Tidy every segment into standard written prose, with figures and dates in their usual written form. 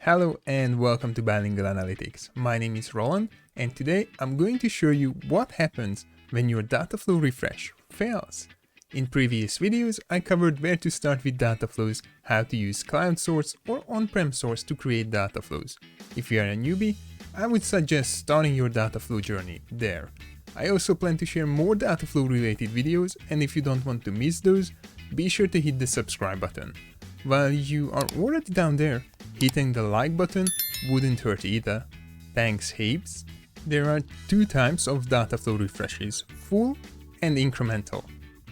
Hello and welcome to BI-Lingual Analytics. My name is Roland and today I'm going to show you what happens when your Dataflow Refresh fails. In previous videos I covered where to start with Dataflows, how to use cloud source or on-prem source to create Dataflows. If you are a newbie, I would suggest starting your Dataflow journey there. I also plan to share more Dataflow related videos, and if you don't want to miss those, be sure to hit the subscribe button. While you are already down there, hitting the like button wouldn't hurt either. Thanks heaps. There are two types of Dataflow refreshes, full and incremental.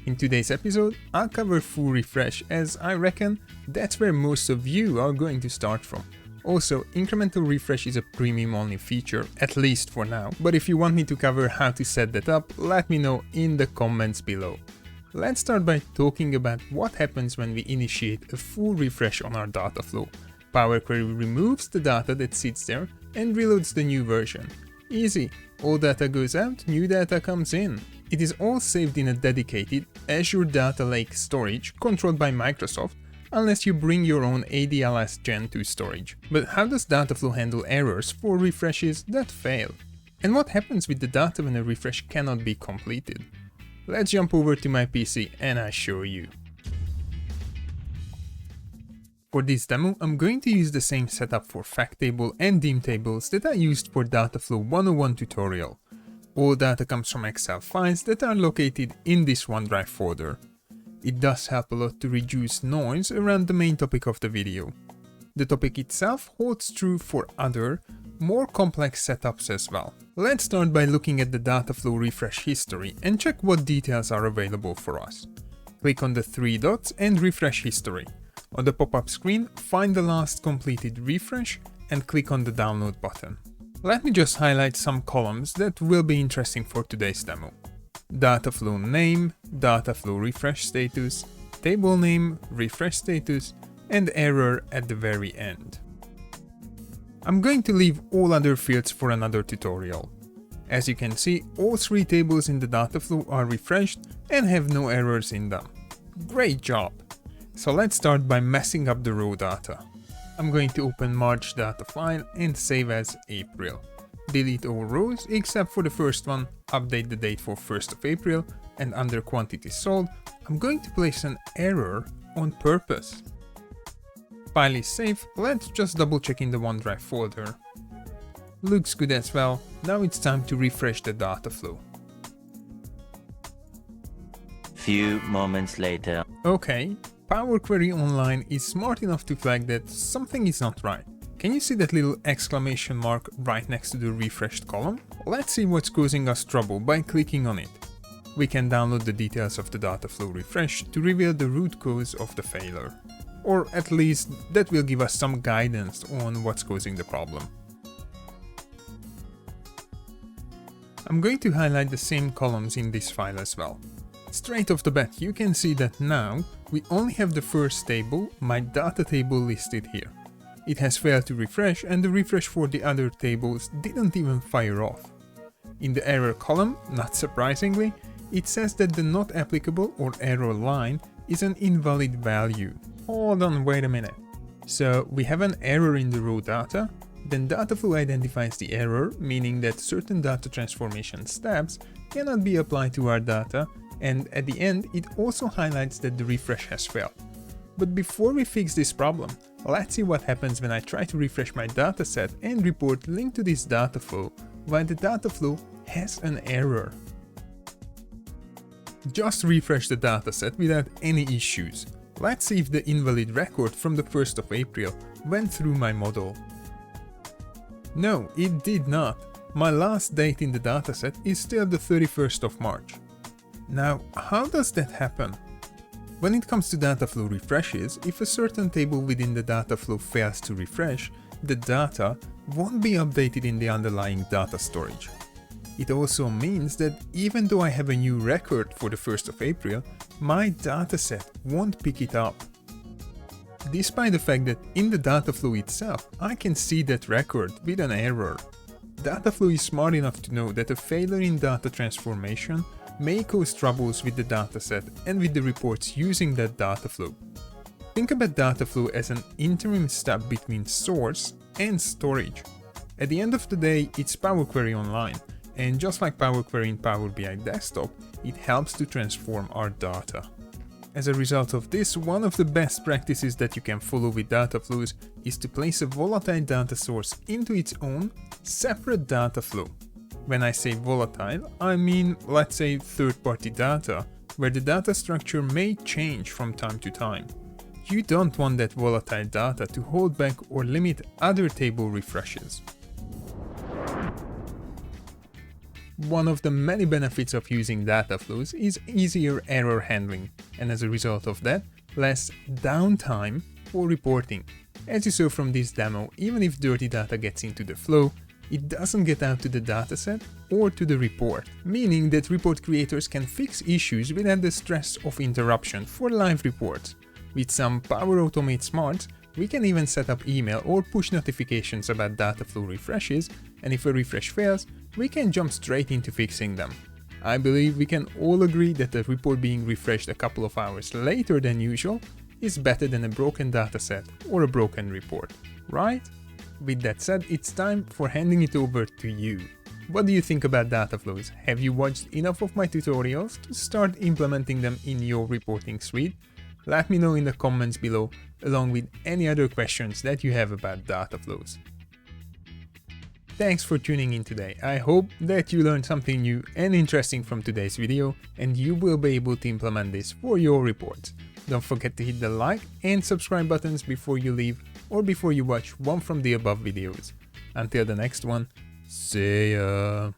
In today's episode, I'll cover full refresh as I reckon that's where most of you are going to start from. Also, incremental refresh is a premium only feature, at least for now, but if you want me to cover how to set that up, let me know in the comments below. Let's start by talking about what happens when we initiate a full refresh on our Dataflow. Power Query removes the data that sits there and reloads the new version. Easy, all data goes out, new data comes in. It is all saved in a dedicated Azure Data Lake storage controlled by Microsoft, unless you bring your own ADLS Gen 2 storage. But how does Dataflow handle errors for refreshes that fail? And what happens with the data when a refresh cannot be completed? Let's jump over to my PC and I show you. For this demo, I'm going to use the same setup for fact table and dim tables that I used for Dataflow 101 tutorial. All data comes from Excel files that are located in this OneDrive folder. It does help a lot to reduce noise around the main topic of the video. The topic itself holds true for other, more complex setups as well. Let's start by looking at the Dataflow refresh history and check what details are available for us. Click on the three dots and refresh history. On the pop-up screen, find the last completed refresh and click on the download button. Let me just highlight some columns that will be interesting for today's demo. Dataflow name, Dataflow refresh status, table name, refresh status, and error at the very end. I'm going to leave all other fields for another tutorial. As you can see, all three tables in the Dataflow are refreshed and have no errors in them. Great job! So let's start by messing up the raw data. I'm going to open March data file and save as April. Delete all rows except for the first one, update the date for 1st of April, and under quantity sold, I'm going to place an error on purpose. File is safe, let's just double check in the OneDrive folder. Looks good as well, now it's time to refresh the Dataflow. Few moments later. Okay, Power Query Online is smart enough to flag that something is not right. Can you see that little exclamation mark right next to the refreshed column? Let's see what's causing us trouble by clicking on it. We can download the details of the Dataflow refresh to reveal the root cause of the failure. Or at least that will give us some guidance on what's causing the problem. I'm going to highlight the same columns in this file as well. Straight off the bat you can see that now we only have the first table, my data table, listed here. It has failed to refresh and the refresh for the other tables didn't even fire off. In the error column, not surprisingly, it says that the not applicable or error line is an invalid value. Hold on, wait a minute. So we have an error in the raw data, then Dataflow identifies the error, meaning that certain data transformation steps cannot be applied to our data, and at the end it also highlights that the refresh has failed. But before we fix this problem, let's see what happens when I try to refresh my dataset and report linked to this Dataflow while the Dataflow has an error. Just refresh the dataset without any issues. Let's see if the invalid record from the 1st of April went through my model. No, it did not. My last date in the dataset is still the 31st of March. Now, how does that happen? When it comes to Dataflow refreshes, if a certain table within the Dataflow fails to refresh, the data won't be updated in the underlying data storage. It also means that even though I have a new record for the 1st of April, my dataset won't pick it up. Despite the fact that in the Dataflow itself, I can see that record with an error. Dataflow is smart enough to know that a failure in data transformation may cause troubles with the dataset and with the reports using that Dataflow. Think about Dataflow as an interim step between source and storage. At the end of the day, it's Power Query online, and just like Power Query in Power BI Desktop, it helps to transform our data. As a result of this, one of the best practices that you can follow with Dataflows is to place a volatile data source into its own separate data flow. When I say volatile, I mean, let's say, third-party data, where the data structure may change from time to time. You don't want that volatile data to hold back or limit other table refreshes. One of the many benefits of using Dataflows is easier error handling, and as a result of that, less downtime for reporting. As you saw from this demo, even if dirty data gets into the flow, it doesn't get out to the dataset or to the report, meaning that report creators can fix issues without the stress of interruption for live reports. With some Power Automate smarts, we can even set up email or push notifications about Dataflow refreshes, and if a refresh fails, we can jump straight into fixing them. I believe we can all agree that the report being refreshed a couple of hours later than usual is better than a broken dataset or a broken report, right? With that said, it's time for handing it over to you. What do you think about Dataflows? Have you watched enough of my tutorials to start implementing them in your reporting suite? Let me know in the comments below, along with any other questions that you have about Dataflows. Thanks for tuning in today. I hope that you learned something new and interesting from today's video, and you will be able to implement this for your reports. Don't forget to hit the like and subscribe buttons before you leave or before you watch one from the above videos. Until the next one, see ya!